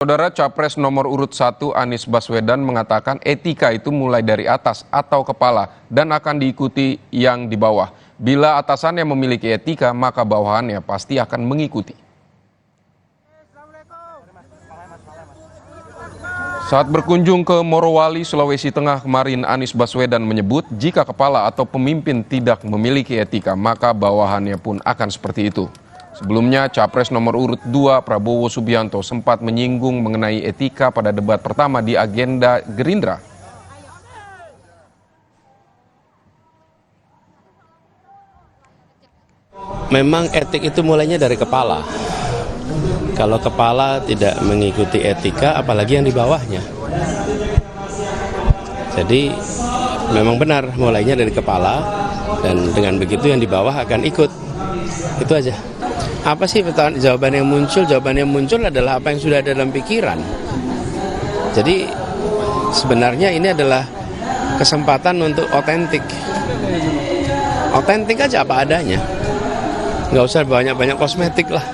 Saudara Capres nomor urut 1 Anies Baswedan mengatakan etika itu mulai dari atas atau kepala dan akan diikuti yang di bawah. Bila atasannya memiliki etika, maka bawahannya pasti akan mengikuti. Saat berkunjung ke Morowali, Sulawesi Tengah kemarin, Anies Baswedan menyebut jika kepala atau pemimpin tidak memiliki etika, maka bawahannya pun akan seperti itu. Sebelumnya, Capres nomor urut 2 Prabowo Subianto sempat menyinggung mengenai etika pada debat pertama di agenda Gerindra. Memang etik itu mulainya dari kepala. Kalau kepala tidak mengikuti etika, apalagi yang di bawahnya. Jadi memang benar mulainya dari kepala, dan dengan begitu yang di bawah akan ikut. Itu aja. Apa sih jawaban yang muncul? Jawaban yang muncul adalah apa yang sudah ada dalam pikiran. Jadi sebenarnya ini adalah kesempatan untuk otentik. Otentik aja apa adanya. Nggak usah banyak-banyak kosmetik lah.